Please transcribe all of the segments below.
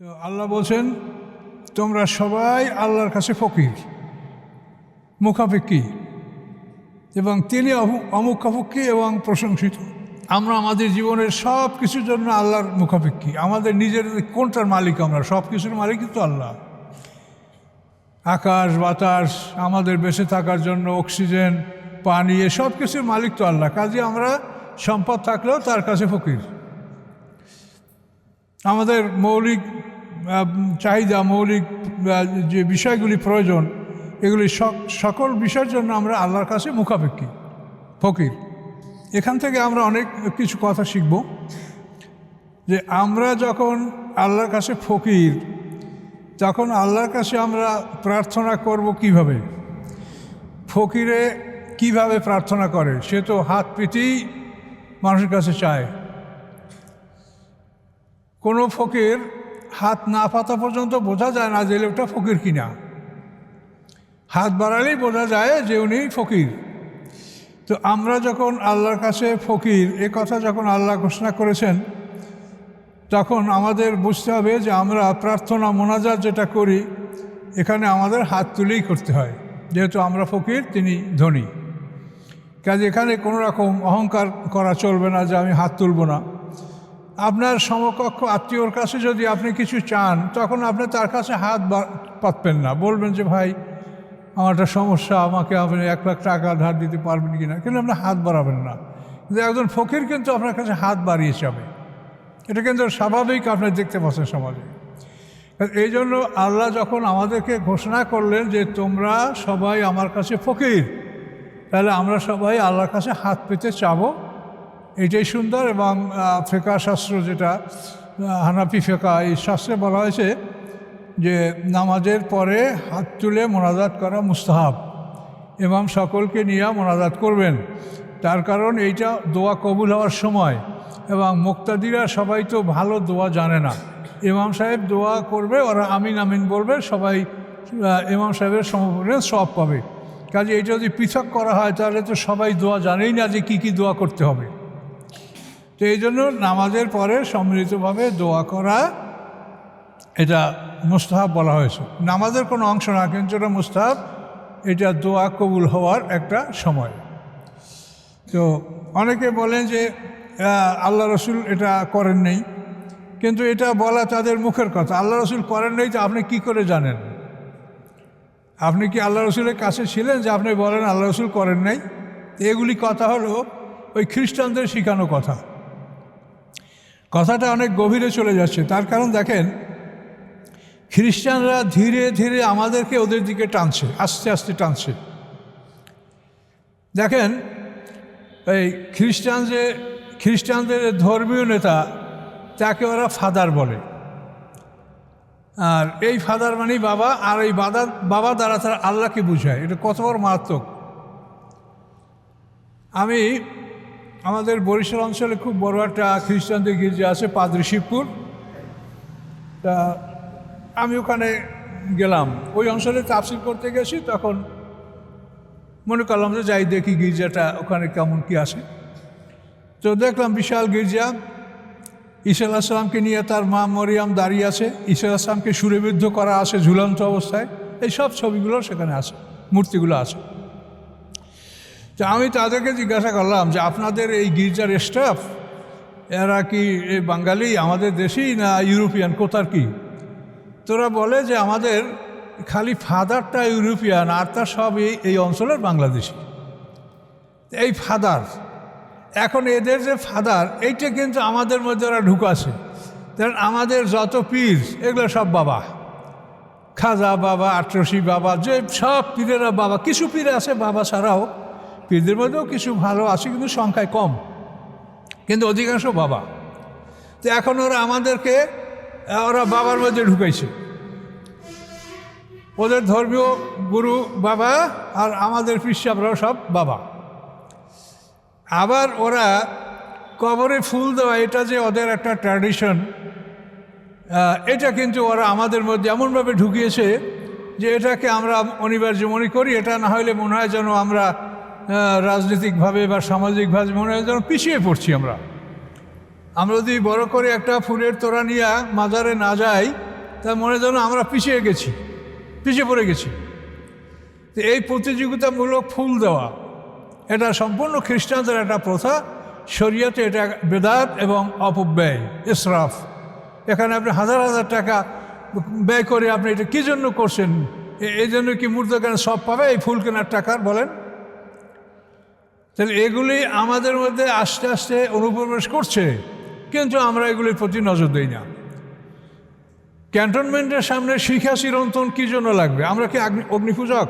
তো আল্লাহ বলছেন তোমরা সবাই আল্লাহর কাছে ফকির, মুখাপেক্ষী, এবং তিনি অমুখাপেক্ষী এবং প্রশংসিত। আমরা আমাদের জীবনের সব কিছুর জন্য আল্লাহর মুখাপেক্ষী। আমাদের নিজের কোনটার মালিক? আমরা সব কিছুর মালিক কিন্তু আল্লাহ। আকাশ বাতাস, আমাদের বেঁচে থাকার জন্য অক্সিজেন, পানি, এসব কিছুর মালিক তো আল্লাহ। কাজে আমরা সম্পদ থাকলেও তার কাছে ফকির। আমাদের মৌলিক চাহিদা, মৌলিক যে বিষয়গুলি প্রয়োজন, এগুলি সকল বিষয়ের জন্য আমরা আল্লাহর কাছে মুখাপেক্ষী, ফকির। এখান থেকে আমরা অনেক কিছু কথা শিখব যে আমরা যখন আল্লাহর কাছে ফকির, তখন আল্লাহর কাছে আমরা প্রার্থনা করব কিভাবে। ফকিরে কিভাবে প্রার্থনা করে? সে তো হাত পেতেই মানুষের কাছে চায়। কোনো ফকির হাত না পাতা পর্যন্ত বোঝা যায় না যে লোকটা ফকির কিনা। হাত বাড়ালেই বোঝা যায় যে উনি ফকির। তো আমরা যখন আল্লাহর কাছে ফকির, এ কথা যখন আল্লাহ ঘোষণা করেছেন, তখন আমাদের বুঝতে হবে যে আমরা প্রার্থনা মোনাজাত যেটা করি, এখানে আমাদের হাত তুলেই করতে হয়, যেহেতু আমরা ফকির, তিনি ধনী। কাজে এখানে কোনো রকম অহংকার করা চলবে না যে আমি হাত তুলব না। আপনার সমকক্ষ আত্মীয়র কাছে যদি আপনি কিছু চান, তখন আপনি তার কাছে হাত পাতবেন না, বলবেন যে ভাই আমার একটা সমস্যা, আমাকে আপনি 1 লাখ টাকা ধার দিতে পারবেন কি না, কিন্তু আপনি হাত বাড়াবেন না। কিন্তু একজন ফকির কিন্তু আপনার কাছে হাত বাড়িয়ে যাবে, এটা কিন্তু স্বাভাবিক, আপনি দেখতে পাচ্ছেন সমাজে। এই জন্য আল্লাহ যখন আমাদেরকে ঘোষণা করলেন যে তোমরা সবাই আমার কাছে ফকির, তাহলে আমরা সবাই আল্লাহর কাছে হাত পেতে চাবো, এটাই সুন্দর। এবং ফিকহ শাস্ত্র, যেটা হানাফি ফিকহ, এই শাস্ত্রে বলা হয়েছে যে নামাজের পরে হাত তুলে মোনাজাত করা মুস্তাহাব, ইমাম সকলকে নিয়ে মোনাজাত করবেন। তার কারণ এইটা দোয়া কবুল হওয়ার সময়, এবং মুক্তাদিরা সবাই তো ভালো দোয়া জানে না। ইমাম সাহেব দোয়া করবে, ওরা আমিন আমিন বলবে, সবাই ইমাম সাহেবের সমপরিমাণ সওয়াব পাবে। কাজে এইটা যদি পৃথক করা হয়, তাহলে তো সবাই দোয়া জানেই না যে কী কী দোয়া করতে হবে। তো এই জন্য নামাজের পরে সম্মিলিতভাবে দোয়া করা, এটা মুস্তাহাব বলা হয়েছে। নামাজের কোনো অংশ না, কিন্তু এটা মুস্তাহাব, এটা দোয়া কবুল হওয়ার একটা সময়। তো অনেকে বলেন যে আল্লাহ রসুল এটা করেন নেই, কিন্তু এটা বলা তাদের মুখের কথা। আল্লাহ রসুল করেন নেই তো আপনি কি করে জানেন? আপনি কি আল্লাহ রসুলের কাছে ছিলেন যে আপনি বলেন আল্লাহ রসুল করেন নাই? এগুলি কথা হলো ওই খ্রিস্টানদের শেখানো কথা। কথাটা অনেক গভীরে চলে যাচ্ছে। তার কারণ দেখেন, খ্রিস্টানরা ধীরে ধীরে আমাদেরকে ওদের দিকে টানছে, আস্তে আস্তে টানছে। দেখেন, এই খ্রিস্টানদের ধর্মীয় নেতা, তাকে ওরা ফাদার বলে। আর এই ফাদার মানে বাবা, আর এই বাবা দ্বারা তারা আল্লাহকে বুঝায়। এটা কত বড় মারাত্মক! আমি আমাদের বরিশাল অঞ্চলে খুব বড় একটা খ্রিস্টানদের গির্জা আছে, পাদ্রী শিবপুর। তা আমি ওখানে গেলাম, ওই অঞ্চলে তাফসীর করতে গেছি। তখন মনে করলাম যে যাই দেখি গির্জাটা ওখানে কেমন কি আছে। তো দেখলাম বিশাল গির্জা, ঈসা আলাইহিস সালামকে নিয়ে তার মা মরিয়াম দাঁড়িয়ে আছে, ঈসা আলাইহিস সালামকে সুরেবিদ্ধ করা আছে ঝুলন্ত অবস্থায়, এই সব ছবিগুলো সেখানে আছে, মূর্তিগুলো আছে। তো আমি তাদেরকে জিজ্ঞাসা করলাম যে আপনাদের এই গির্জার স্টাফ এরা কি বাঙালি, আমাদের দেশি, না ইউরোপিয়ান, কোথার কি? তোরা বলে যে আমাদের খালি ফাদারটা ইউরোপিয়ান, আর তার সব এই অঞ্চলের বাংলাদেশি। এই ফাদার, এখন এদের যে ফাদার, এইটা কিন্তু আমাদের মধ্যে ওরা ঢুকাছে। কারণ আমাদের যত পীর, এগুলো সব বাবা, খাজা বাবা, আটরশি বাবা, যে সব পীরেরা বাবা। কিছু পীর আছে বাবা ছাড়াও, পীরদের মধ্যেও কিছু ভালো আছে, কিন্তু সংখ্যায় কম, কিন্তু অধিকাংশ বাবা। তো এখন ওরা আমাদেরকে বাবার মধ্যে ঢুকাইছে। ওদের ধর্মীয় গুরু বাবা, আর আমাদের পীর-সাহেবরাও সব বাবা। আবার ওরা কবরে ফুল দেওয়া, এটা যে ওদের একটা ট্র্যাডিশন, এটা কিন্তু ওরা আমাদের মধ্যে এমনভাবে ঢুকিয়েছে যে এটাকে আমরা অনিবার্য মনে করি। এটা না হলে মনে হয় যেন আমরা রাজনৈতিকভাবে বা সামাজিকভাবে মনে হয় যেন পিছিয়ে পড়ছি। আমরা যদি বড় করে একটা ফুলের তোড়া নিয়ে মাজারে না যাই, তার মনে যেন আমরা পিছিয়ে পড়ে গেছি। তো এই প্রতিযোগিতামূলক ফুল দেওয়া এটা সম্পূর্ণ খ্রিস্টানদের একটা প্রথা। শরীয়তে এটা বেদাত এবং অপব্যয়, ইসরাফ। এখানে আপনি হাজার হাজার টাকা ব্যয় করে আপনি এটা কী জন্য করছেন? এই জন্য কি মূর্তি কেন সব পাবে এই ফুল কেনার টাকার? বলেন। তাহলে এগুলি আমাদের মধ্যে আস্তে আস্তে অনুপ্রবেশ করছে, কিন্তু আমরা এগুলির প্রতি নজর দিই না। ক্যান্টনমেন্টের সামনে শিখা চিরন্তন কী জন্য লাগবে? আমরা কি অগ্নিপূজক?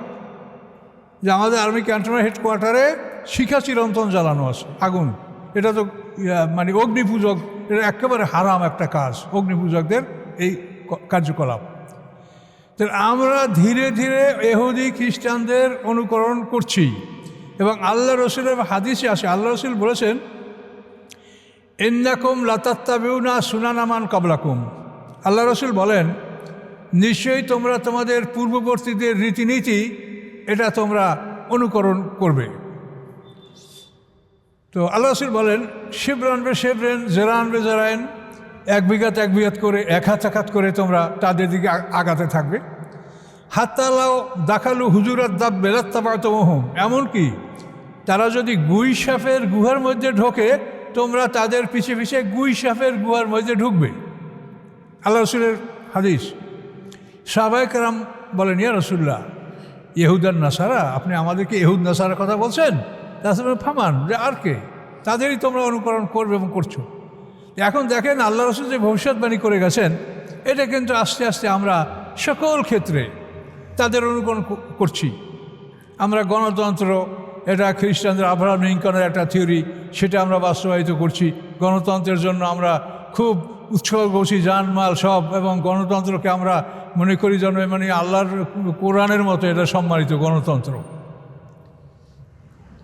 যে আমাদের আর্মি ক্যান্টনমেন্ট হেডকোয়ার্টারে শিখা চিরন্তন জ্বালানো আছে, আগুন। এটা তো মানে অগ্নিপূজক, এটা একেবারে হারাম একটা কাজ, অগ্নিপূজকদের এই কার্যকলাপ। তো আমরা ধীরে ধীরে ইহুদি খ্রিস্টানদের অনুকরণ করছি। এবং আল্লাহ রসুলের হাদিসে আসে, আল্লাহ রসুল বলেছেন, ইন্নাকুম লাতাত্তাবিউনা সুনানা মান কাবলাকুম। আল্লাহ রসুল বলেন, নিশ্চয়ই তোমরা তোমাদের পূর্ববর্তীদের রীতিনীতি এটা তোমরা অনুকরণ করবে। তো আল্লাহ রসুল বলেন, শিবরান বে শিবরেন, জেরান বে জেরাইন, এক বিঘাত করে, এক হাত করে তোমরা তাদের দিকে আগাতে থাকবে। হাত্তালাও দাখালু হুজুরাত দাব বেলাত্তাবাতমহম, এমনকি তারা যদি গুই সাপের গুহার মধ্যে ঢোকে, তোমরা তাদের পিছে পিছে গুই সাপের গুহার মধ্যে ঢুকবে। আল্লাহ রসুলের হাদিস। সাহাবায়ে কেরাম বলেন, ইয়া রাসূলুল্লাহ, ইহুদান নাসারা, আপনি আমাদেরকে ইহুদ নাসারার কথা বলছেন? তাছাড়া ফামান, যে আর কে, তাদেরই তোমরা অনুকরণ করবে এবং করছো। এখন দেখেন আল্লাহ রসুল যে ভবিষ্যৎবাণী করে গেছেন, এটা কিন্তু আস্তে আস্তে আমরা সকল ক্ষেত্রে তাদের অনুকরণ করছি। আমরা গণতন্ত্র, এটা খ্রিস্টানদের আব্রাহাম লিঙ্কনের একটা থিওরি, সেটা আমরা বাস্তবায়িত করছি। গণতন্ত্রের জন্য আমরা খুব উৎসর্গ করছি, জানমাল সব, এবং গণতন্ত্রকে আমরা মনে করি যেন মানে আল্লাহর কোরআনের মতো এটা সম্মানিত গণতন্ত্র।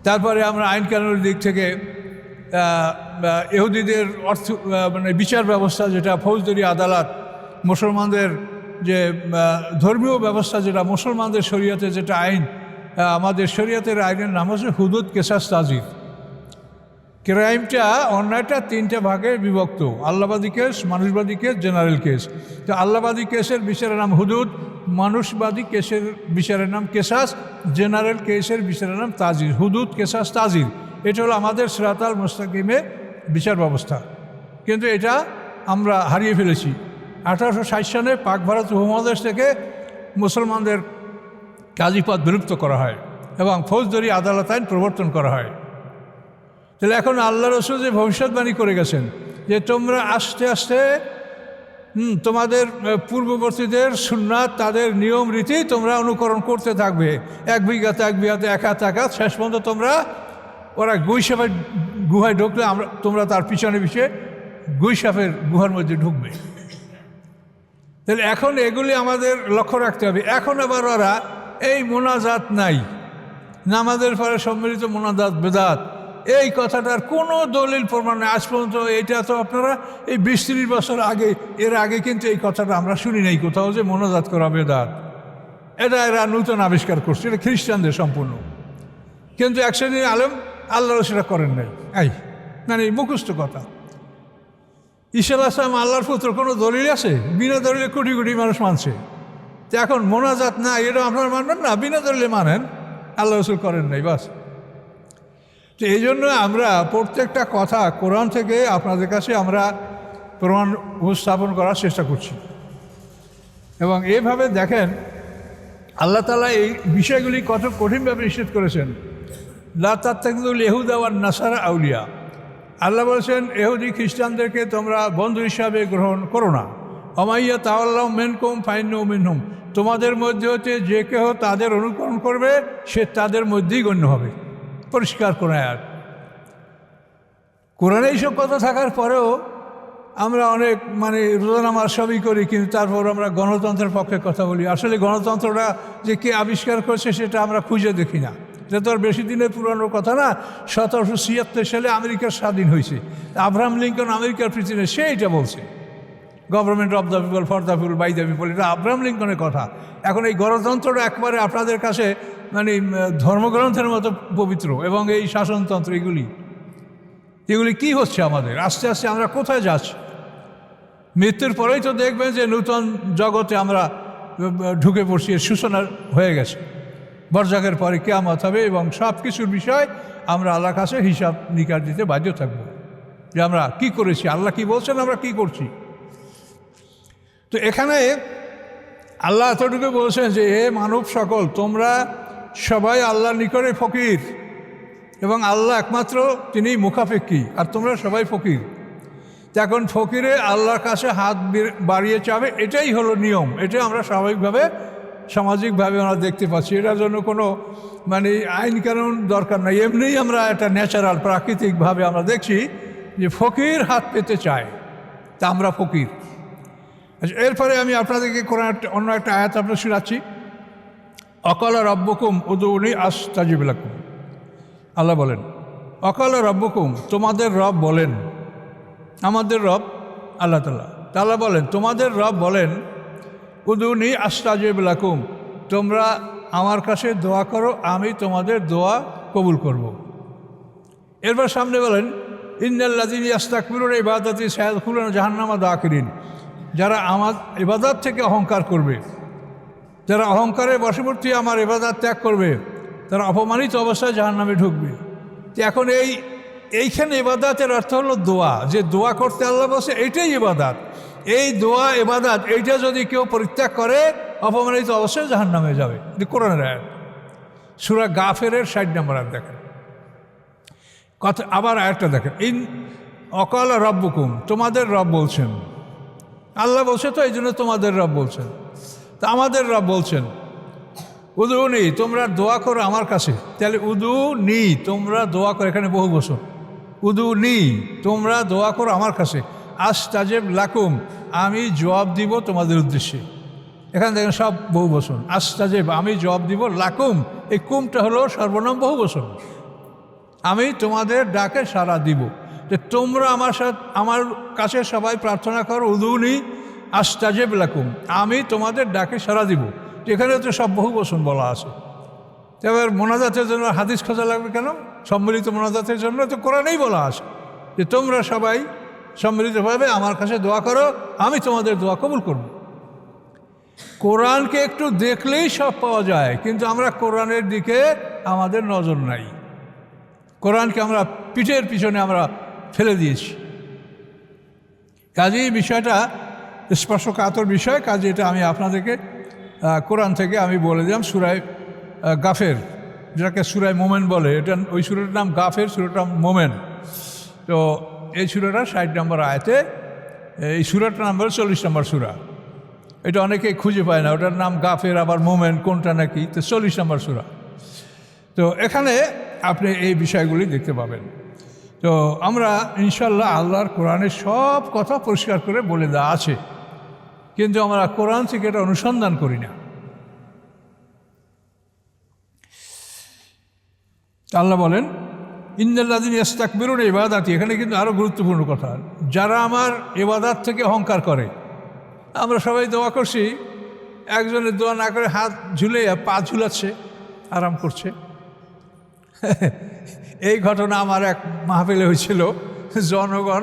তারপরে আমরা আইন কানুনের দিক থেকে ইহুদিদের মানে বিচার ব্যবস্থা, যেটা ফৌজদারি আদালত, মুসলমানদের যে ধর্মীয় ব্যবস্থা, যেটা মুসলমানদের শরীয়তে যেটা আইন, আমাদের শরীয়তের আইনের নাম হচ্ছে হুদুদ কেসাস তাজির। ক্রাইমটা, অন্যায়টা তিনটে ভাগে বিভক্ত: আল্লাহবাদী কেস, মানুষবাদী কেস, জেনারেল কেস। তো আল্লাহবাদী কেসের বিচারের নাম হুদুদ, মানুষবাদী কেসের বিচারের নাম কেসাস, জেনারেল কেসের বিচারের নাম তাজির। হুদুদ, কেসাস, তাজির, এটা হলো আমাদের সিরাতাল মুস্তাকিমের বিচার ব্যবস্থা। কিন্তু এটা আমরা হারিয়ে ফেলেছি। 1860 সালে পাক ভারত উপমহাদেশ থেকে মুসলমানদের কাজীপদ বিলুপ্ত করা হয় এবং ফৌজদারি আদালত আইন প্রবর্তন করা হয়। তাহলে এখন আল্লাহ রসুল যে ভবিষ্যৎবাণী করে গেছেন যে তোমরা আস্তে আস্তে তোমাদের পূর্ববর্তীদের সুন্নাত, তাদের নিয়ম রীতি তোমরা অনুকরণ করতে থাকবে। এক বিঘাতে, এক হাত, শেষ পর্যন্ত তোমরা ওরা গুই সাপের গুহায় ঢুকলে তোমরা তার পিছনে পিছিয়ে গুই সাপের গুহার মধ্যে ঢুকবে। তাহলে এখন এগুলি আমাদের লক্ষ্য রাখতে হবে। এখন আবার ওরা এই মোনাজাত নাই, নামাজের পরে সম্মিলিত মোনাজাত বেদাত, এই কথাটার কোনো দলিল প্রমাণ নেই আজ পর্যন্ত। এটা তো আপনারা এই 20-30 বছর আগে, এর আগে কিন্তু এই কথাটা আমরা শুনি নাই কোথাও যে মোনাজাত করা বেদাত। এটা এরা নূতন আবিষ্কার করছে, এটা খ্রিস্টানদের সম্পূর্ণ। কিন্তু এক শ্রেণীর আলেম আল্লাহর সেটা করেন নাই, মানে মুখস্থ কথা। ঈসা আলাইহিস সালাম আল্লাহর পুত্র, কোনো দলিল আছে? বিনা দলিলে কোটি কোটি মানুষ মানছে। তো এখন মোনাজাত না, এটা আপনারা মানবেন না, বিনা দলিলে মানেন, আল্লাহ রসুল করেন নাই, বাস। তো এই জন্য আমরা প্রত্যেকটা কথা কোরআন থেকে আপনাদের কাছে আমরা প্রমাণ উপস্থাপন করার চেষ্টা করছি। এবং এভাবে দেখেন আল্লাহ তাআলা এই বিষয়গুলি কত কঠিনভাবে নিষেধ করেছেন। লা তাত্তাখিযুল ইহুদা ওয়ান নাসারা আউলিয়া। আল্লাহ বলেছেন ইহুদি খ্রিস্টানদেরকে তোমরা বন্ধু হিসাবে গ্রহণ করো না। ওমাইয়া তাওয়াল্লাহু মিনকুম ফাইন্নাহু মিনহুম। তোমাদের মধ্যে হতে যে কেহ তাদের অনুকরণ করবে সে তাদের মধ্যেই গণ্য হবে। পরিষ্কার কোন আয়াত। কোরআনে এইসব কথা থাকার পরেও আমরা অনেক মানে রোজা নামাজ সবই করি, কিন্তু তারপর আমরা গণতন্ত্রের পক্ষে কথা বলি। আসলে গণতন্ত্রটা যে কে আবিষ্কার করছে সেটা আমরা খুঁজে দেখি না। এটা তো আর বেশি দিনের পুরানো কথা না। 1776 সালে আমেরিকা স্বাধীন হয়েছে। আব্রাহাম লিঙ্কন আমেরিকার প্রেসিডেন্ট, সে এটা বলছে, government of the people, for the people, by the people. এটা আব্রাহাম লিঙ্কনের কথা। এখন এই গণতন্ত্রটা একবারে আপনাদের কাছে মানে ধর্মগ্রন্থের মতো পবিত্র, এবং এই শাসনতন্ত্র এগুলি কি হচ্ছে আমাদের? আস্তে আস্তে আমরা কোথায় যাচ্ছি? মৃত্যুর পরেই তো দেখবেন যে নূতন জগতে আমরা ঢুকে পড়ছি, সূচনা হয়ে গেছে। বরজাকের পরে কিয়ামত হবে এবং সব কিছুর বিষয় আমরা আল্লাহর কাছে হিসাব নিকাশ দিতে বাধ্য থাকবো যে আমরা কি করেছি, আল্লাহ কি বলছেন, আমরা কি করছি। তো এখানে আল্লাহ এতটুকু বলছেন যে হে মানব সকল, তোমরা সবাই আল্লাহর নিকটে ফকির এবং আল্লাহ একমাত্র তিনি মুখাপেক্ষী, আর তোমরা সবাই ফকির। এখন ফকিরে আল্লাহর কাছে হাত বাড়িয়ে চাবে, এটাই হলো নিয়ম। এটা আমরা স্বাভাবিকভাবে সামাজিকভাবে আমরা দেখতে পাচ্ছি। এটার জন্য কোনো মানে আইন কানুন দরকার নাই, এমনিই আমরা এটা ন্যাচারাল প্রাকৃতিকভাবে আমরা দেখছি যে ফকির হাত পেতে চায়, তা আমরা ফকির। আচ্ছা, এরপরে আমি আপনাদেরকে কোরআন অন্য একটা আয়াত আপনার শোনাচ্ছি। অকাল রব্বকুম উদউনি আস্তাজিব লাকুম। আল্লাহ বলেন অকাল রব্বকুম, তোমাদের রব বলেন, আমাদের রব আল্লাহ তাআলা। আল্লাহ বলেন তোমাদের রব বলেন উদউনি আস্তাজিব লাকুম, তোমরা আমার কাছে দোয়া করো, আমি তোমাদের দোয়া কবুল করব। এরপর সামনে বলেন ইন্নাল্লাযীনা ইস্তাকবিরুনা ইবাদাতি সায়াদখুলুনা জাহান্নামা দাখিরিন, যারা আমার ইবাদত থেকে অহংকার করবে, যারা অহংকারের বশবর্তী আমার ইবাদত ত্যাগ করবে, তারা অপমানিত অবস্থায় জাহান্নামে ঢুকবে। এখন এইখানে ইবাদতের অর্থ হলো দোয়া, যে দোয়া করতে আল্লাহ বলছে এইটাই ইবাদত। এই দোয়া ইবাদত এইটা যদি কেউ পরিত্যাগ করে অপমানিত অবস্থায় জাহান্নামে যাবে। কোরআনের আয়াত, সূরা গাফিরের 60 নম্বর আয়াত দেখেন। কথা আবার আয়াতটা দেখেন, ইন অকাল রব্বুকুম, তোমাদের রব বলছেন। আল্লাহ বলছে তো এই জন্য তোমাদের রব বলছেন। তা আমাদের রব বলছেন উদুনি, তোমরা দোয়া করো আমার কাছে। তাহলে উদুনি, তোমরা দোয়া করো, এখানে বহু বছর। উদুনি, তোমরা দোয়া করো আমার কাছে। আস্তাজিব লাকুম, আমি জবাব দিব তোমাদের উদ্দেশ্যে। এখানে দেখেন সব বহু বছর। আস্তাজিব, আমি জবাব দিব। লাকুম, এই কুমটা হলো সর্বনাম বহু বছর। আমি তোমাদের ডাকে সাড়া দিব। যে তোমরা আমার কাছে সবাই প্রার্থনা করো, উদুনি আস্তাজিব লাকুম, আমি তোমাদের ডাকে সাড়া দিব। এখানে তো সব বহু বচন বলা আছে। এবার মোনাজাতের জন্য হাদিস খোঁজা লাগবে কেন? সম্মিলিত মোনাজাতের জন্য তো কোরআনেই বলা আছে যে তোমরা সবাই সম্মিলিতভাবে আমার কাছে দোয়া করো, আমি তোমাদের দোয়া কবুল করব। কোরআনকে একটু দেখলেই সব পাওয়া যায়, কিন্তু আমরা কোরআনের দিকে আমাদের নজর নাই। কোরআনকে আমরা পিঠের পিছনে আমরা ফেলে দিয়েছি। কাজেই বিষয়টা স্পর্শকাতর বিষয়। কাজে এটা আমি আপনাদেরকে কোরআন থেকে আমি বলে দিলাম। সূরায়ে গাফের, যেটাকে সূরায়ে মোমেন বলে, এটা ওই সূরাটার নাম গাফের, সূরাটার মোমেন। তো এই সূরাটা 60 নম্বর আয়াতে, এই সূরাটার নাম বলে 40 নম্বর সূরা। এটা অনেকে খুঁজে পায় না, ওটার নাম গাফের আবার মোমেন কোনটা নাকি, তো 40 নম্বর সূরা। তো এখানে আপনি এই বিষয়গুলি দেখতে পাবেন। তো আমরা ইনশাল্লাহ আল্লাহর কোরআনের সব কথা পরিষ্কার করে বলে দেওয়া আছে, কিন্তু আমরা কোরআন থেকে এটা অনুসন্ধান করি না। আল্লাহ বলেন ইন্নাল্লাযীনা ইস্তাকবিরুনা ইবাদাতি, এখানে কিন্তু আরও গুরুত্বপূর্ণ কথা, যারা আমার ইবাদত থেকে অহংকার করে। আমরা সবাই দোয়া করছি, একজনের দোয়া না করে হাত ঝুলে পা ঝুলাচ্ছে, আরাম করছে। এই ঘটনা আমার এক মাহফিলে হয়েছিল। জনগণ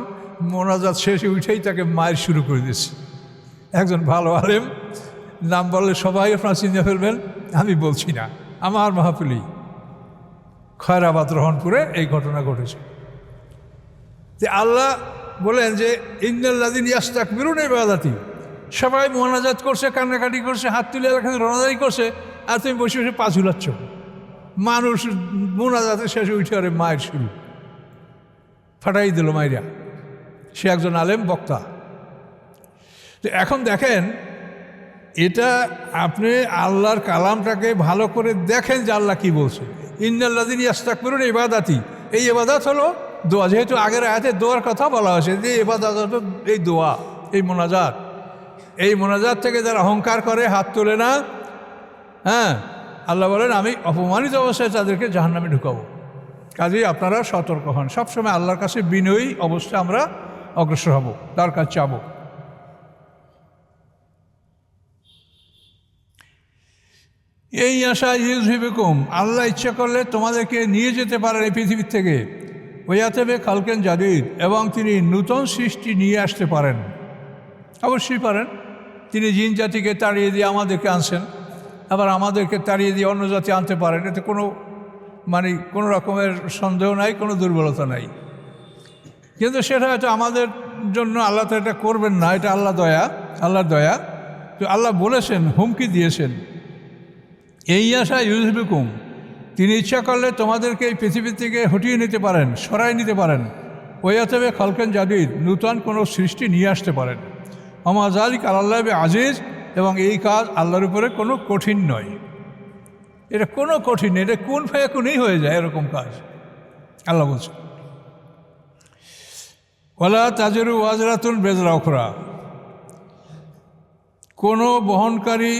মোনাজাত শেষে উঠেই তাকে মায়ের শুরু করে দিয়েছে। একজন ভালো আলেম, নাম বললে সবাই আপনারা চিন্তা ফেলবেন, আমি বলছি না, আমার মাহফিলেই খয়রাবাদ রহনপুরে এই ঘটনা ঘটেছে। যে আল্লাহ বলেন যে ইন্নাল্লাযীনা ইস্তাকবিরুনা ইবাদাতি, সবাই মোনাজাত করছে, কান্নাকাটি করছে, হাত তুলে এখানে রনাদারি করছে, আর তুমি বসে বসে পা ঝুলাচ্ছ। মানুষ মোনাজাতের শেষে উঠে আরে মায়ের শুরু, ফাটাই দিল মাইরা। সে একজন আলেম বক্তা। তো এখন দেখেন, এটা আপনি আল্লাহর কালামটাকে ভালো করে দেখেন যে আল্লাহ কি বলছে। ইন্নাল্লাযীনা ইস্তাকবিরুনা ইবাদাতি, এই ইবাদত হলো দোয়া। যেহেতু আগের আয়াতে দোয়ার কথা বলা হয়েছে, যে ইবাদত হলো এই দোয়া, এই মোনাজাত। এই মোনাজাত থেকে যারা অহংকার করে, হাত তোলে না, হ্যাঁ, আল্লাহ বলেন আমি অপমানিত অবস্থায় তাদেরকে জাহান্নামে ঢুকাবো। কাজেই আপনারা সতর্ক হন। সবসময় আল্লাহর কাছে বিনয়ী অবস্থায় আমরা অগ্রসর হব, তার কাছে চাব। এই আশা ইউযহিবকুম, আল্লাহ ইচ্ছা করলে তোমাদেরকে নিয়ে যেতে পারেন এই পৃথিবীর থেকে। ওয়ায়াতে বে খালকেন জাদিদ, এবং তিনি নূতন সৃষ্টি নিয়ে আসতে পারেন। অবশ্যই পারেন। তিনি জিন জাতিকে তাড়িয়ে দিয়ে আমাদেরকে আনছেন, আবার আমাদেরকে তাড়িয়ে দিয়ে অন্য জাতি আনতে পারেন। এতে কোনো রকমের সন্দেহ নাই, কোনো দুর্বলতা নাই। কিন্তু সেটা হয়তো আমাদের জন্য আল্লাহ তো এটা করবেন না, এটা আল্লাহর দয়া। তো আল্লাহ বলেছেন, হুমকি দিয়েছেন, এই আশা ইউজবিকুম, তিনি ইচ্ছা করলে তোমাদেরকে এই পৃথিবী থেকে হটিয়ে নিতে পারেন, সরাই নিতে পারেন। ওয়াতবে খালকেন জাদিদ, নূতন কোনো সৃষ্টি নিয়ে আসতে পারেন। আমা যালিক আলাল্লাহি আজিজ, এবং এই কাজ আল্লাহর উপরে কোনো কঠিন নয়। এটা কোনো কঠিন নেই, এটা কোন ফায়াকুনই হয়ে যায় এরকম কাজ। আল্লাহ বলছেন, ওয়ালা তাজিরু ওয়াজরাতুন বিজরা উখরা, কোনো বহনকারী,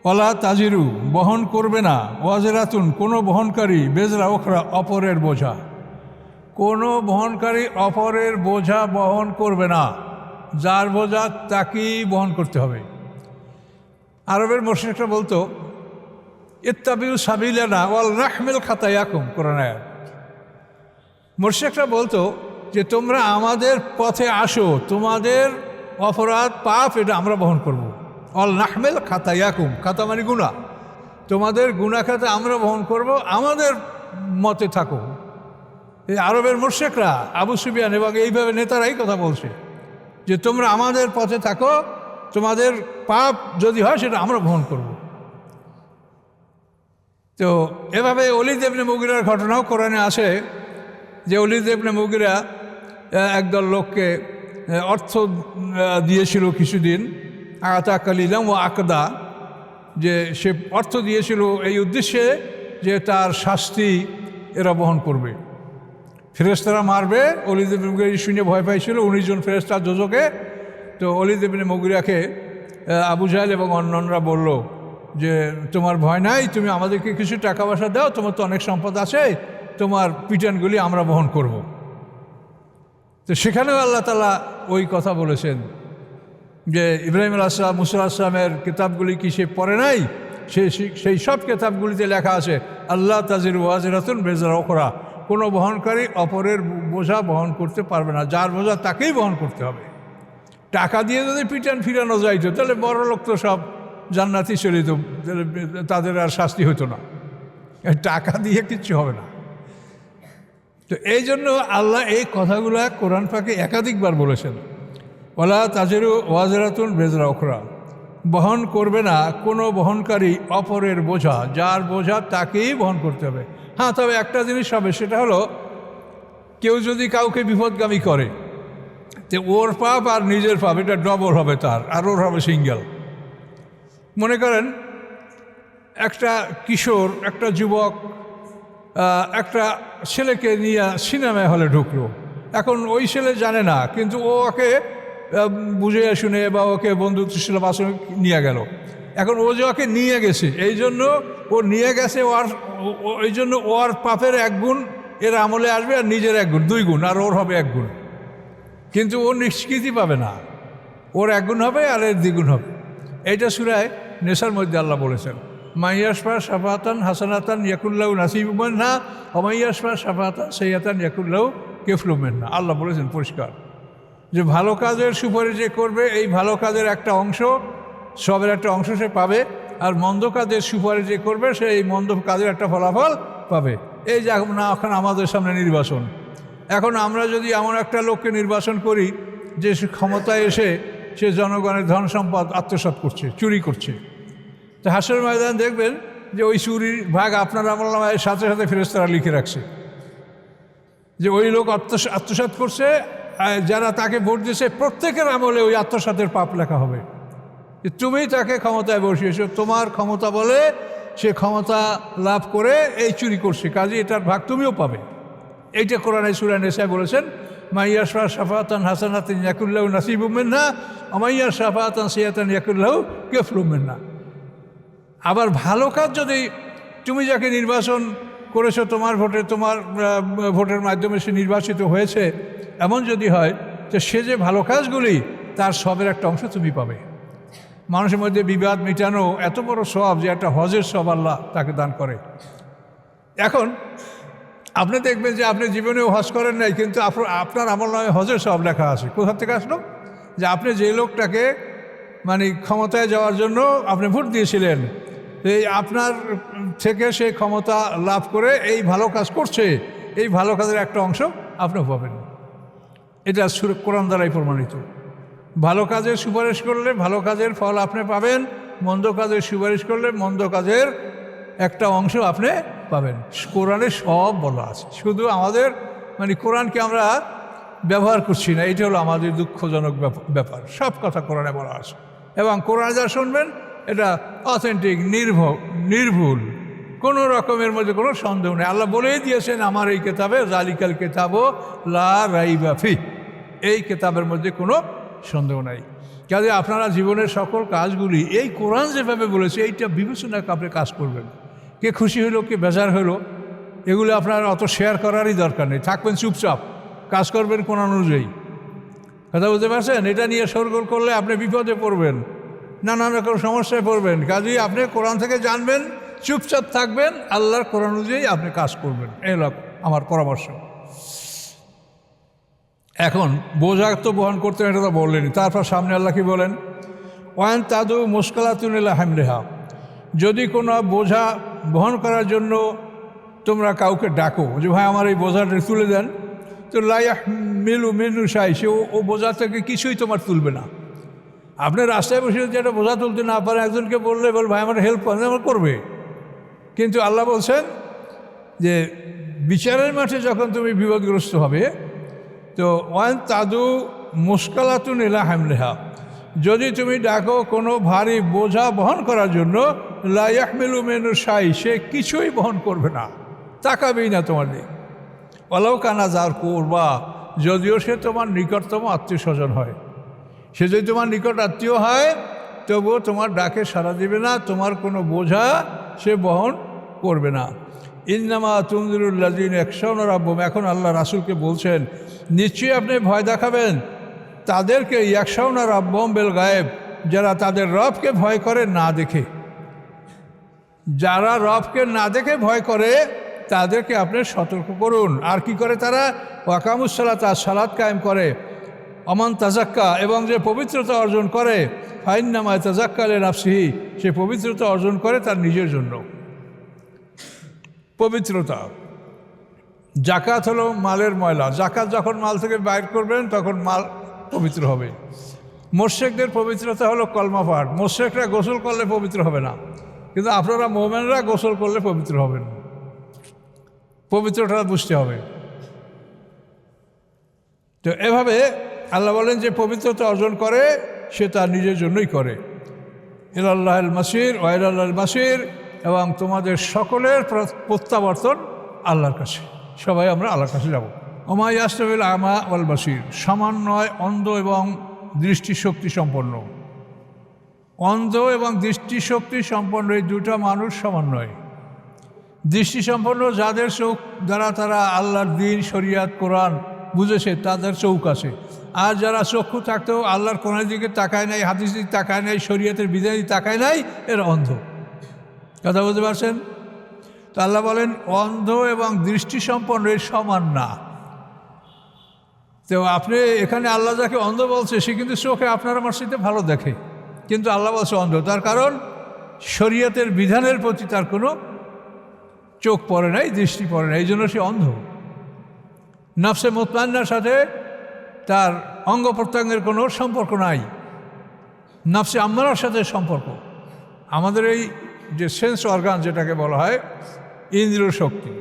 ওয়ালা তাজিরু বহন করবে না, ওয়াজরাতুন কোনো বহনকারী, বেজরা উখরা অপরের বোঝা, কোনো বহনকারী অপরের বোঝা বহন করবে না। যার বোঝা তাকেই বহন করতে হবে। আরবের মুশরিকরা বলতো, ইত্তাবিউ সাবিলানা ওয়াল নাহমিল খাতায়াকুম, কোরআন আয়াত। মুশরিকরা বলতো যে তোমরা আমাদের পথে আসো, তোমাদের অপরাধ পাপ এটা আমরা বহন করব। অল নাহমিল খাতায়াকুম, খাতা মানে গুনাহ, তোমাদের গুনাহ খাতা আমরা বহন করব, আমাদের মতে থাকো। এই আরবের মুশরিকরা, আবু সুফিয়ান এবং এইভাবে নেতারাই কথা বলছে যে তোমরা আমাদের পথে থাকো, তোমাদের পাপ যদি হয় সেটা আমরা বহন করব। তো এভাবে ওলীদ ইবনে মুগিরার ঘটনাও কোরআনে আসে যে ওলীদ ইবনে মুগিরা একদল লোককে অর্থ দিয়েছিল কিছুদিন, আতা কালিলাম ও আকদা, যে সে অর্থ দিয়েছিল এই উদ্দেশ্যে যে তার শাস্তি এরা বহন করবে, ফেরেশতারা মারবে। ওলীদ ইবনে মুগিরা শুনে ভয় পাইছিল, 19 জন ফেরেশতা দোজখে। তো ওলীদ ইবনে মুগিরাকে আবু জাহেল এবং অন্যান্যরা বলল যে তোমার ভয় নাই, তুমি আমাদেরকে কিছু টাকা পয়সা দাও, তোমার তো অনেক সম্পদ আছে, তোমার পিটানগুলি আমরা বহন করব। তো সেখানেও আল্লাহ তাআলা ওই কথা বলেছেন যে ইব্রাহিম আলাইহিস সালাম, মুসা আলাইহিস সালামের কিতাবগুলি কি সে পড়ে নাই? সেই সব কিতাবগুলিতে লেখা আছে, আল্লাহ তাজিরু ওয়াজিরাতুন বিজরা উখরা, কোনো বহনকারী অপরের বোঝা বহন করতে পারবে না, যার বোঝা তাকেই বহন করতে হবে। টাকা দিয়ে যদি পিটান ফিরানো যাইতো তাহলে বড় লোক তো সব জান্নাতি চলে যেত, তাদের আর শাস্তি হতো না। টাকা দিয়ে কিচ্ছু হবে না। তো এই জন্য আল্লাহ এই কথাগুলো কোরআন পাকে একাধিকবার বলেছেন, ওয়ালা তাজিরু ওয়াজিরাতুন বিজরা উখরা, বহন করবে না কোনো বহনকারী অপরের বোঝা, যার বোঝা তাকেই বহন করতে হবে। হ্যাঁ, তবে একটা জিনিস হবে, সেটা হলো কেউ যদি কাউকে বিপদগামী করে, তো ওর পাপ আর নিজের পাপ এটা ডবল হবে তার, আর ওর হবে সিঙ্গেল। মনে করেন একটা কিশোর, একটা যুবক একটা ছেলেকে নিয়ে সিনেমা হলে ঢুকলো। এখন ওই ছেলে জানে না, কিন্তু ও ওকে বুঝে শুনে বা ওকে বন্ধুত্বশীল আচরণ নিয়ে গেল। এখন ও যে ওকে নিয়ে গেছে, এই জন্য ও নিয়ে গেছে, এই জন্য ওর পাপের 1 গুণ এর আমলে আসবে, আর নিজের 1 গুণ, 2 গুণ, আর ওর হবে 1 গুণ। কিন্তু ও নিষ্কৃতি পাবে না, ওর 1 গুণ হবে আর এর 2 গুণ হবে। এইটা সূরা নিসার মধ্যে আল্লাহ বলেছেন, মাইয়াশফা শাফাতান হাসানাতান ইয়াকুল্লাহু নাসিবুম মিনহা ওয়া মাইয়াশফা শাফাতান সাইয়্যাতান ইয়াকুল্লাহু কিফলুম মিনহা। আল্লাহ বলেছেন পরিষ্কার যে ভালো কাজের সুপারিশ যে করবে, এই ভালো কাজের একটা অংশ, সবের একটা অংশ সে পাবে, আর মন্দ কাজের সুপারিশ যে করবে সে এই মন্দ কাজের একটা ফলাফল পাবে। এই যে এখন আমাদের সামনে নির্বাচন, এখন আমরা যদি এমন একটা লোককে নির্বাচন করি যে ক্ষমতায় এসে সে জনগণের ধন সম্পদ আত্মসাৎ করছে, চুরি করছে, তো হাসরের ময়দান দেখবেন যে ওই চুরির ভাগ আপনার আমলনামায় সাথে সাথে ফেরেশতারা লিখে রাখছে যে ওই লোক আত্মসাৎ করছে, যারা তাকে ভোট দিয়েছে প্রত্যেকের আমলে ওই আত্মসাতের পাপ লেখা হবে। তুমি তাকে ক্ষমতায় বসিয়েছো, তোমার ক্ষমতা বলে সে ক্ষমতা লাভ করে এই চুরি করছে, কাজে এটার ভাগ তুমিও পাবে। এইটা কোরআনে সূরা নিসায় বলেছেন, মাইয়াশফা শাফাতান হাসানাতান ইয়াকুল্লাহু নাসিবুম মিনহা ওয়া মাইয়াশফা শাফাতান সাইয়্যাতান ইয়াকুল্লাহু কিফলুম মিনহা। আবার ভালো কাজ যদি তুমি যাকে নির্বাচন করেছো, তোমার ভোটের মাধ্যমে সে নির্বাচিত হয়েছে, এমন যদি হয় তো সে যে ভালো কাজগুলি তার সবের একটা অংশ তুমি পাবে। মানুষের মধ্যে বিবাদ মিটানো এত বড় সওয়াব যে একটা হজের সওয়াব আল্লাহ তাকে দান করে। এখন আপনি দেখবেন যে আপনি জীবনেও হজ করেন নাই, কিন্তু আপনার আমলনামায় হজের সওয়াব লেখা আছে। কোথা থেকে আসলো? যে আপনি যে লোকটাকে মানে ক্ষমতায় যাওয়ার জন্য আপনি ভোট দিয়েছিলেন, এই আপনার থেকে সে ক্ষমতা লাভ করে এই ভালো কাজ করছে, এই ভালো কাজের একটা অংশ আপনিও পাবেন। এটা কোরআন দ্বারাই প্রমাণিত। ভালো কাজের সুপারিশ করলে ভালো কাজের ফল আপনি পাবেন, মন্দ কাজের সুপারিশ করলে মন্দ কাজের একটা অংশ আপনি পাবেন। কোরআনে সব বলা আছে, শুধু আমাদের মানে কোরআনকে আমরা ব্যবহার করছি না, এটা হলো আমাদের দুঃখজনক ব্যাপার। সব কথা কোরআনে বলা আছে এবং কোরআন যা শুনবেন এটা অথেন্টিক, নির্ভুল, কোনো রকমের মধ্যে কোনো সন্দেহ নেই। আল্লাহ বলেই দিয়েছেন আমার এই কেতাবে, জালিকাল কেতাবো লা রাইবা ফি, এই কেতাবের মধ্যে কোনো সন্দেহ নাই। কাজে আপনারা জীবনের সকল কাজগুলি এই কোরআন যেভাবে বলেছে এইটা বিবেচনা আপনি কাজ করবেন। কে খুশি হলো, কে বেজার হলো, এগুলো আপনার অত শেয়ার করারই দরকার নেই। থাকবেন চুপচাপ, কাজ করবেন কোরআন অনুযায়ী। কথা বুঝতে পারছেন? এটা নিয়ে শোরগোল করলে আপনি বিপদে পড়বেন, নানান রকম সমস্যায় পড়বেন। কাজেই আপনি কোরআন থেকে জানবেন, চুপচাপ থাকবেন, আল্লাহর কোরআন অনুযায়ী আপনি কাজ করবেন। এই হলো আমার পরামর্শ। এখন বোঝা তো বহন করতে এটা তো বললেনি। তারপর সামনে আল্লাহ কি বলেন? ওয়ান তাদু মুশকালাতুনিল্লা হামরেহা, যদি কোনো বোঝা বহন করার জন্য তোমরা কাউকে ডাকো যে ভাই আমার এই বোঝাটা তুলে দেন, তো লাইয়া মিলু মিলু সাই, সে ও বোঝা থেকে কিছুই তোমার তুলবে না। আপনি রাস্তায় বসে যদি একটা বোঝা তুলতে না পারে, একজনকে বললে বল ভাই আমার হেল্প করেন, আমার করবে। কিন্তু আল্লাহ বলছেন যে বিচারের মাঠে যখন তুমি বিপদগ্রস্ত হবে, তো ওয়ান তাদু মুশকালাতুন ইলা হামলেহা, যদি তুমি ডাকো কোনো ভারী বোঝা বহন করার জন্য, লা ইয়াহমিলু মিনু শাই, সে কিছুই বহন করবে না, তাকাবেই না তোমার দিকে। ওয়ালাউ কানা যার কুরবা, যদিও সে তোমার নিকটতম আত্মীয় স্বজন হয়, সে যদি তোমার নিকট আত্মীয় হয় তবুও তোমার ডাকে সাড়া দিবে না, তোমার কোনো বোঝা সে বহন করবে না। ইন্নামা তুনজিরুল্লাযিনা ইয়াখশাউনা রাব্বাহুম, এখন আল্লাহ রাসূলকে বলছেন নিশ্চয়ই আপনি ভয় দেখাবেন তাদেরকে, ইয়াখশাউনা রাব্বাহুম বিল গায়েব, যারা তাদের রবকে ভয় করে না দেখে। যারা রবকে না দেখে ভয় করে তাদেরকে আপনি সতর্ক করুন। আর কি করে তারা? ওয়াকামুস সালাত, সালাত কায়েম করে। অমান তাজাক্কা, এবং যে পবিত্রতা অর্জন করে, ফাইন্নামা তাজাক্কা লিনাফসিহি, সে পবিত্রতা অর্জন করে তার নিজের জন্য। পবিত্রতা, জাকাত হলো মালের ময়লা, জাকাত যখন মাল থেকে বাইর করবেন তখন মাল পবিত্র হবে। মোশরেকদের পবিত্রতা হলো কলমা পাঠ, মোশরেকরা গোসল করলে পবিত্র হবে না, কিন্তু আপনারা মুমিনরা গোসল করলে পবিত্র হবেন। পবিত্রতা বুঝতে হবে। তো এভাবে আল্লাহ বলেন যে পবিত্রতা অর্জন করে সে তার নিজের জন্যই করে। ইলাল্লাহিল মাসির ওয়া ইলাল্লাহিল মাসির, এবং তোমাদের সকলের প্রত্যাবর্তন আল্লাহর কাছে, সবাই আমরা আল্লাহর কাছে যাব। ওমা ইয়াস্তাবিল আমা ওয়াল বাসির, সমান নয় অন্ধ এবং দৃষ্টিশক্তি সম্পন্ন। অন্ধ এবং দৃষ্টিশক্তি সম্পন্ন এই দুটা মানুষ সমান নয়। দৃষ্টিসম্পন্ন যাদের চোখ দ্বারা তারা আল্লাহর দ্বীন, শরিয়াত, কোরআন বুঝেছে, তাদের চোখ আছে। আর যারা চক্ষু থাকতেও আল্লাহর কোরআনের দিকে তাকায় নাই, হাদিসের দিকে তাকায় নাই, শরিয়াতের বিধানের দিকে তাকায় নাই, এরা অন্ধ। কথা বুঝতে পারছেন? তো আল্লাহ বলেন অন্ধ এবং দৃষ্টিসম্পন্ন এর সমান না। তো আপনি এখানে আল্লাহ যাকে অন্ধ বলছে সে কিন্তু চোখে আপনার আমার সাথে ভালো দেখে, কিন্তু আল্লাহ বলছে অন্ধ। তার কারণ শরিয়াতের বিধানের প্রতি তার কোনো চোখ পড়ে নাই, দৃষ্টি পড়ে নাই, এই জন্য সে অন্ধ। নফসে মুতমাইন্নার সাথে তার অঙ্গ প্রত্যঙ্গের কোনো সম্পর্ক নাই, নফসে আম্মারার সাথে সম্পর্ক। আমাদের এই যে সেন্স অর্গান যেটাকে বলা হয় ইন্দ্রিয় শক্তি,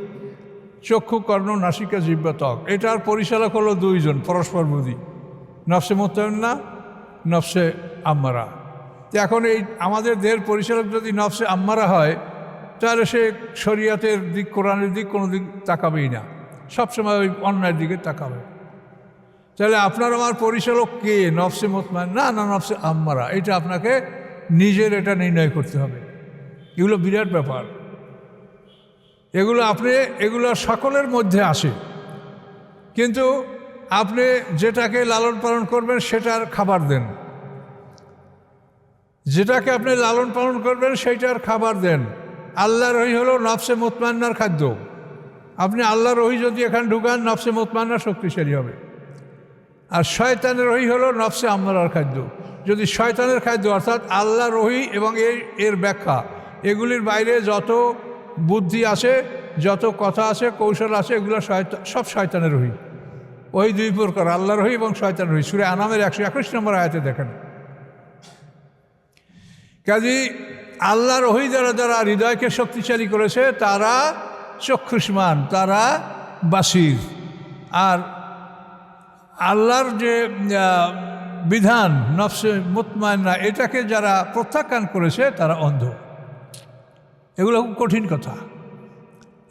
চক্ষু, কর্ণ, নাসিকা, জিহ্বা, ত্বক, এটার পরিচালক হলো দুইজন পরস্পর বিরোধী, নফসে মুতমাইন্না, নফসে আম্মারা। তো এখন এই আমাদের দেহের পরিচালক যদি নফসে আম্মারা হয় তাহলে সে শরিয়াতের দিক, কোরআনের দিক কোনো দিক তাকাবেই না, সবসময় ওই অন্যায়ের দিকে তাকাবে। তাহলে আপনার আমার পরিচালক কে? নফসে মুতমাইন্না না নফসে আম্মারা? এটা আপনাকে নিজের এটা নির্ণয় করতে হবে। এগুলো বিরাট ব্যাপার। এগুলো সকলের মধ্যে আসে, কিন্তু আপনি যেটাকে লালন পালন করবেন সেটার খাবার দেন, যেটাকে আপনি লালন পালন করবেন সেইটার খাবার দেন। আল্লাহর ওহী হলো নফসে মুতমাইন্নার খাদ্য। আপনি আল্লাহর ওহী যদি এখানে ঢুকান, নফসে মুতমাইন্না শক্তিশালী হবে। আর শয়তানের রহি হলো নফসে আম্মারার খাদ্য। যদি শয়তানের খাদ্য অর্থাৎ আল্লাহ রহি এবং এর ব্যাখ্যা, এগুলির বাইরে যত বুদ্ধি আছে, যত কথা আছে, কৌশল আছে, এগুলো সব শয়তানের রহি। ওই দুই প্রকার, আল্লাহ রহি এবং শয়তানের রহি। সূরা আনামের 121 নম্বর আয়াতে দেখেন। কাজী আল্লাহ রহি যারা হৃদয়কে শক্তিশালী করেছে তারা চক্ষুষ্মান, তারা বাসির। আর আল্লাহর যে বিধান নফসে মুতমাইন্না, এটাকে যারা প্রত্যাখ্যান করেছে তারা অন্ধ। এগুলো খুব কঠিন কথা,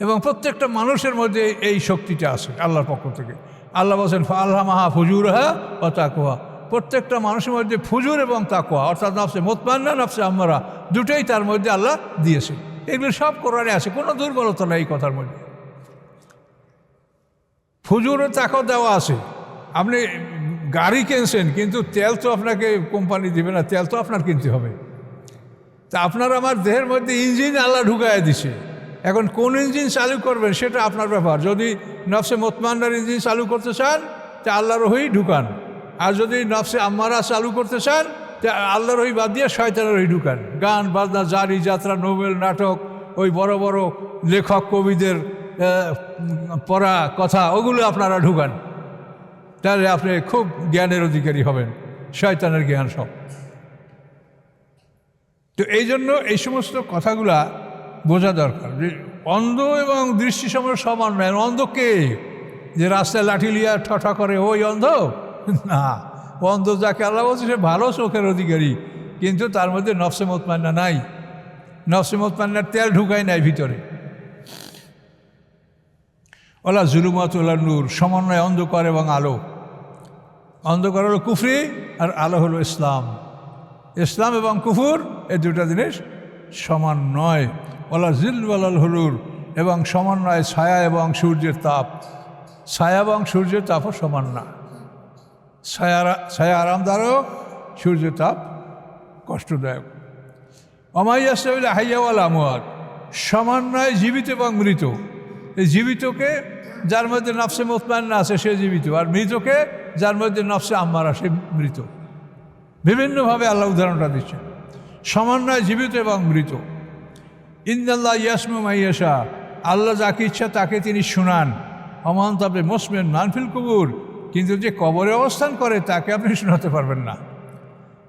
এবং প্রত্যেকটা মানুষের মধ্যে এই শক্তিটা আছে আল্লাহর পক্ষ থেকে। আল্লাহ বলছেন ফাআলহামাহা ফুজুরহা ওয়া তাকওয়া। প্রত্যেকটা মানুষের মধ্যে ফুজুর এবং তাকওয়া অর্থাৎ নফসে মুতমাইন্না, নফসে আম্মারা, দুটোই তার মধ্যে আল্লাহ দিয়েছে। এগুলো সব কোরআনে আছে, কোনো দুর্বলতা নেই এই কথার মধ্যে। ফুজুর ও তাকওয়া দেওয়া আছে। আপনি গাড়ি কিনছেন, কিন্তু তেল তো আপনাকে কোম্পানি দিবে না, তেল তো আপনার কিনতে হবে। তা আপনার আমার দেহের মধ্যে ইঞ্জিন আল্লাহ ঢুকাইয়া দিছে। এখন কোন ইঞ্জিন চালু করবেন সেটা আপনার ব্যাপার। যদি নফসে মুতমাইন্নার ইঞ্জিন চালু করতে চান তা আল্লাহর রহি ঢুকান, আর যদি নফসে আম্মারা চালু করতে চান তা আল্লাহর রহি বাদ দিয়ে শয়তানের রহি ঢুকান। গান বাজনা, জারি যাত্রা, নোবেল, নাটক, ওই বড় বড় লেখক কবিদের পড়া কথা, ওগুলো আপনারা ঢুকান। তাহলে আপনি খুব জ্ঞানের অধিকারী হবেন, শয়তানের জ্ঞান সব। তো এই জন্য এই সমস্ত কথাগুলা বোঝা দরকার যে অন্ধ এবং দৃষ্টি সমান নয়। অন্ধ কে? যে রাস্তায় লাঠি লিয়া ঠঠা করে ওই অন্ধ না। অন্ধ যাকে আল্লাহ বলছে সে ভালো চোখের অধিকারী, কিন্তু তার মধ্যে নফসে মুতমাইন্না নাই, নফসে মুতমাইন্নার তেল ঢুকায় নাই ভিতরে। ওলা জুলুমাত ওলা নূর, সমন্বয় অন্ধকার এবং আলো। অন্ধকার হলো কুফরি আর আলো হলো ইসলাম। ইসলাম এবং কুফুর এই দুটা জিনিস সমান নয়। ওলা জিল ওয়ালাল হুলুর, এবং সমন্বয় ছায়া এবং সূর্যের তাপ। ছায়া এবং সূর্যের তাপও সমান না। ছায়া আরামদায়ক, সূর্যের তাপ কষ্টদায়ক। অমাইয়াসবিল হাইয়াওয়াল আমওয়াত, সমন্বয় জীবিত এবং মৃত। এই জীবিতকে যার মধ্যে নফসে মুতমাইন্না আছে সে জীবিত, আর মৃতকে যার মধ্যে নফসে আম্মারা সে মৃত। বিভিন্নভাবে আল্লাহ উদাহরণটা দিচ্ছেন। সমন্বয় জীবিত এবং মৃত। ইন্দাল্লাহ ইয়াসমু মাইয়াশা, আল্লাহ যাকে ইচ্ছা তাকে তিনি শুনান। অমান তবে মুসমিন মানফিল কুবুর, কিন্তু যে কবরে অবস্থান করে তাকে আপনি শোনাতে পারবেন না।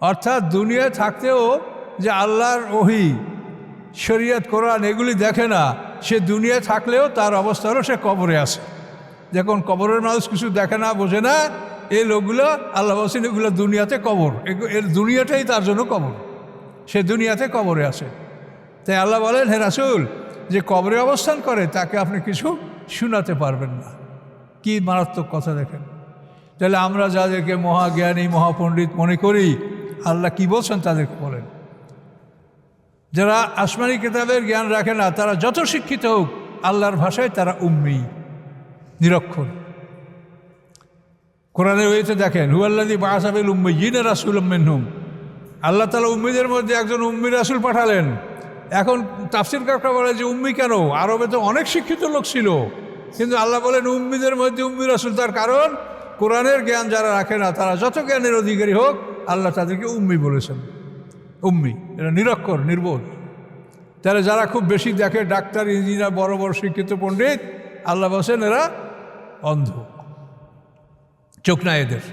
অর্থাৎ দুনিয়ায় থাকতেও যে আল্লাহর ওহী, শরীয়ত, কোরআন এগুলি দেখে না, সে দুনিয়ায় থাকলেও তার অবস্থা হলো সে কবরে আছে। যখন কবরের মানুষ কিছু দেখে না, বোঝে না, এই লোকগুলো আল্লাহ বলছেন এগুলো দুনিয়াতে কবর, এর দুনিয়াটাই তার জন্য কবর, সে দুনিয়াতে কবরে আছে। তাই আল্লাহ বলেন, হে রাসূল, যে কবরে অবস্থান করে তাকে আপনি কিছু শোনাতে পারবেন না। কি মারাত্মক কথা দেখেন। তাহলে আমরা যাদেরকে মহাজ্ঞানী, মহাপণ্ডিত মনে করি, আল্লাহ কি বলছেন তাদেরকে বলেন। যারা আসমানি কিতাবের জ্ঞান রাখে না, তারা যত শিক্ষিত হোক, আল্লাহর ভাষায় তারা উম্মি, নিরক্ষর। কোরআনের ওইতে দেখেন, হুয়াল্লাযী বা'আসা ফিল উম্মিয়্যিনা রাসূলাম মিনহুম, আল্লাহ তাআলা উম্মিদের মধ্যে একজন উম্মি রাসূল পাঠালেন। এখন তাফসীরকাররা বলে যে উম্মি কেন? আরবে তো অনেক শিক্ষিত লোক ছিল, কিন্তু আল্লাহ বলেন উম্মিদের মধ্যে উম্মি রাসূল। তার কারণ কোরআনের জ্ঞান যারা রাখে না, তারা যত জ্ঞানের অধিকারী হোক, আল্লাহ তাদেরকে উম্মি বলেছেন। উম্মি, এরা নিরক্ষর, নির্বোধ। তাহলে যারা খুব বেশি দেখে, ডাক্তার, ইঞ্জিনিয়ার, বড় বড় শিক্ষিত পণ্ডিত, আল্লাহ বলছেন এরা অন্ধ, চোখ নাই এদের।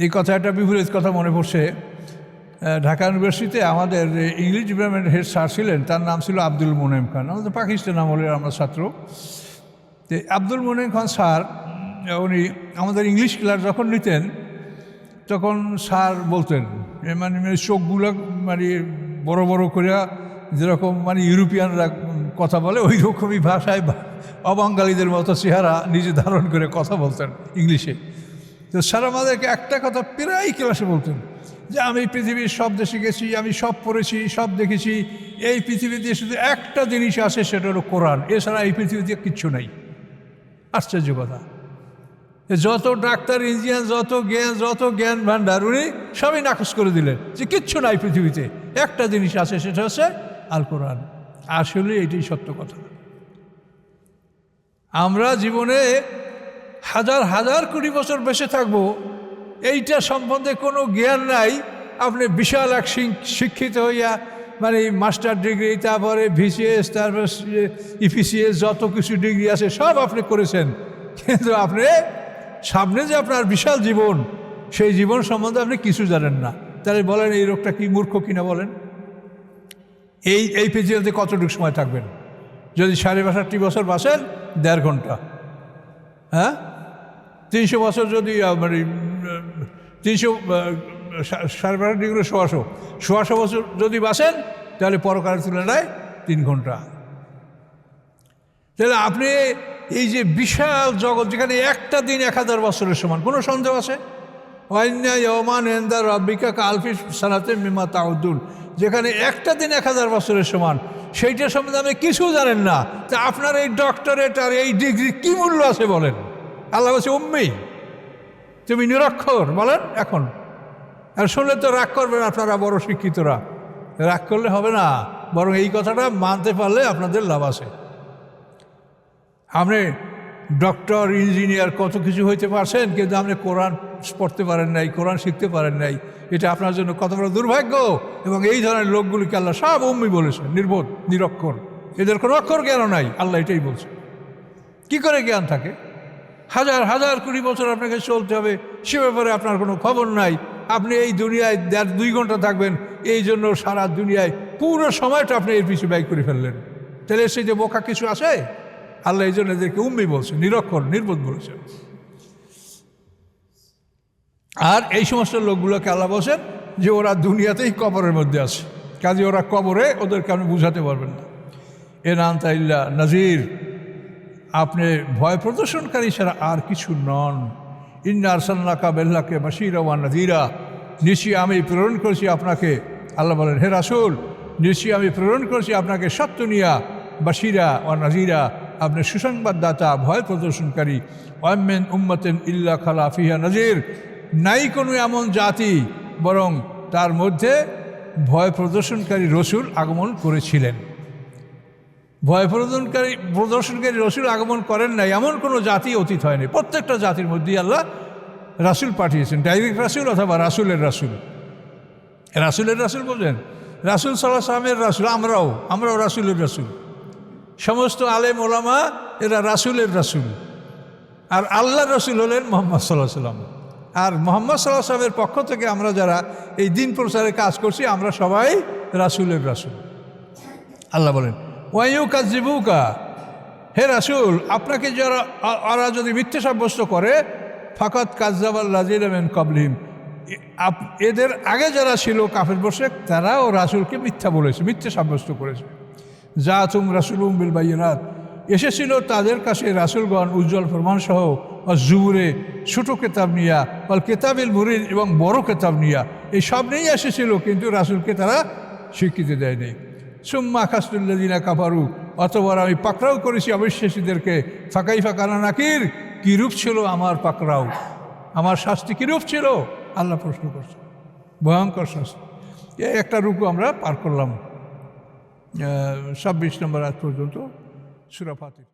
এই কথা, একটা বিপরীত কথা মনে পড়ছে। ঢাকা ইউনিভার্সিটিতে আমাদের ইংলিশ ডিপার্টমেন্টের হেড স্যার ছিলেন, তার নাম ছিল আব্দুল মোনেম খান। আমাদের পাকিস্তান আমলের আমরা ছাত্র। তো আব্দুল মোনেম খান স্যার, উনি আমাদের ইংলিশ ক্লাস যখন নিতেন, তখন স্যার বলতেন, মানে চোখগুলো মানে বড় বড় করে, যেরকম মানে ইউরোপিয়ানরা কথা বলে ওই রকমই ভাষায় অবাঙালিদের মতো চেহারা নিজে ধারণ করে কথা বলতেন ইংলিশে। তো স্যার আমাদেরকে একটা কথা প্রায় ক্লাসে বলতেন, যে আমি পৃথিবীর সব দেশে গেছি, আমি সব পড়েছি, সব দেখেছি, এই পৃথিবীতে শুধু একটা জিনিস আছে, সেটা হলো কোরআন, এছাড়া এই পৃথিবীতে কিচ্ছু নাই। আশ্চর্য কথা। যত ডাক্তার, ইঞ্জিনিয়ার, যত জ্ঞান ভাণ্ডার, উনি সবই নাকচ করে দিলেন যে কিচ্ছু নাই পৃথিবীতে, একটা জিনিস আছে, সেটা হচ্ছে আল কোরআন। আসলে এটাই সত্য কথা। আমরা জীবনে হাজার হাজার কোটি বছর বেঁচে থাকবো, এইটা সম্বন্ধে কোনো জ্ঞান নাই। আপনি বিশাল এক শিক্ষিত হইয়া মানে মাস্টার ডিগ্রি, তারপরে ভিসিএস, তারপরে ইপিসিএস, যত কিছু ডিগ্রি আছে সব আপনি করেছেন, কিন্তু আপনি সামনে যে আপনার বিশাল জীবন, সেই জীবন সম্বন্ধে আপনি কিছু জানেন না। তাহলে বলেন এই রোগটা কি মূর্খ কিনা বলেন? এই পৃথিবীতে কতটুকু সময় থাকবেন? যদি ৬৫ বছর বাঁচেন ১.৫ ঘন্টা, হ্যাঁ ৩০০ বছর যদি মানে ৩০০ ৬৫ ডিগ্রি ১৬০০ বছর যদি বাঁচেন, তাহলে পরকালের তুলনায় ৩ ঘন্টা। তাহলে আপনি এই যে বিশাল জগৎ, যেখানে একটা দিন ১০০০ বছরের সমান, কোনো সন্দেহ আছে? রব্বিকা কালফি সানাতে মিমা তাউদ্দুন, যেখানে একটা দিন ১০০০ বছরের সমান, সেইটার সম্বন্ধে আপনি কিছু জানেন না। তা আপনার এই ডক্টরেট আর এই ডিগ্রি কি মূল্য আছে বলেন? আল্লাহ বলছে উম্মি, তুমি নিরক্ষর বলেন। এখন আর শুনলে তো রাগ করবেন আপনারা, বড় শিক্ষিতরা। রাগ করলে হবে না, বরং এই কথাটা মানতে পারলে আপনাদের লাভ আছে। আপনি ডক্টর, ইঞ্জিনিয়ার কত কিছু হইতে পারছেন, কিন্তু আপনি কোরআন পড়তে পারেন নাই, কোরআন শিখতে পারেন নাই। এটা আপনার জন্য কত বড় দুর্ভাগ্য। এবং এই ধরনের লোকগুলিকে আল্লাহ সব উম্মি বলেছেন, নির্বোধ, নিরক্ষর, এদের কোনো অক্ষর জ্ঞানও নাই। আল্লাহ এটাই বলছে। কি করে জ্ঞান থাকে? হাজার হাজার কোটি বছর আপনাকে চলতে হবে, সে ব্যাপারে আপনার কোনো খবর নাই। আপনি এই দুনিয়ায় ১.৫-২ ঘন্টা থাকবেন, এই জন্য সারা দুনিয়ায় পুরো সময়টা আপনি এর পিছু ব্যয় করে ফেললেন। তাহলে সেই যে বোকা কিছু আছে? আল্লাহ এই জন্য এদেরকে উম্মি বলছে, নিরক্ষর, নির্বোধ বলেছেন। আর এই সমস্ত লোকগুলোকে আল্লাহ বলছেন যে ওরা দুনিয়াতেই কবরের মধ্যে আছে, কাজে ওরা কবরে, ওদেরকে আপনি বুঝাতে পারবেন না। আনতা ইল্লা নাজির, আপনি ভয় প্রদর্শনকারী ছাড়া আর কিছু নন। ইন্না আরসালনাকা বিল-হাক্কি বাশীরা ওয়া নাযীরা, নিশ্চয়ই আমি প্রেরণ করেছি আপনাকে, আল্লাহ বলেন হে রাসূল, নিশ্চয়ই আমি প্রেরণ করেছি আপনাকে সত্য নিয়া, বাশীরা ওয়া নাযীরা, আপনি সুসংবাদদাতা, ভয় প্রদর্শনকারী। ওয়া মিন উম্মাতিন ইল্লা খালা ফিহা নাযীর, নাই কোনো এমন জাতি বরং তার মধ্যে ভয় প্রদর্শনকারী রসুল আগমন করেছিলেন। ভয় প্রদর্শনকারী রসুল আগমন করেন নাই এমন কোনো জাতি অতীত হয়নি। প্রত্যেকটা জাতির মধ্যেই আল্লাহ রাসুল পাঠিয়েছেন, ডাইরেক্ট রাসুল অথবা রাসুলের রাসুল। রাসুলের রাসুল বলছেন, রাসুল সাল্লাল্লাহু আলাইহি ওয়াসাল্লামের রাসুল, আমরাও রাসুলের রাসুল। সমস্ত আলেম ওলামা এরা রাসুলের রাসুল। আর আল্লাহর রাসুল হলেন মুহাম্মদ সাল্লাল্লাহু আলাইহি ওয়াসাল্লাম। আর মুহাম্মদ সাল্লাল্লাহু আলাইহি ওয়াসাল্লামের পক্ষ থেকে আমরা যারা এই দিন প্রচারের কাজ করছি, আমরা সবাই রাসুলের রাসুল। আল্লাহ বলেন ওয়ায়ুকাযযিবুকা, হে রাসূল, আপনাকে যারা ওরা যদি মিথ্যে সাব্যস্ত করে, ফাকাদ কাযযাবাল্লাযীনা মিন ক্বাবলিহিম, এদের আগে যারা ছিল কাফের মুশরিক, তারাও রাসূলকে মিথ্যা বলেছে, মিথ্যে সাব্যস্ত করেছে। জাআতুম রাসূলুম বিল বায়িনাত, এসেছিল তাদের কাছে রাসূলগণ উজ্জ্বল প্রমাণসহ, জুবুরে ছোট কেতাব নিয়া, ওয়াল কিতাবিল মুবিন এবং বড় কেতাব নিয়া, এই সব নিয়েই এসেছিল, কিন্তু রাসূলকে তারা স্বীকৃতি দেয়নি। সুম্মা আখাযতুল্লাযীনা কাফারু, অতঃপর আমি পাকড়াও করেছি অবিশ্বাসীদেরকে। ফাকাইফা কানা নাকির, কীরূপ ছিল আমার পাকড়াও, আমার শাস্তি কীরূপ ছিল? আল্লাহ প্রশ্ন করছে, ভয়ঙ্কর শাস্তি। এই একটা রুকু আমরা পার করলাম, ২৬ নম্বর আয়াত পর্যন্ত সূরা ফাতির।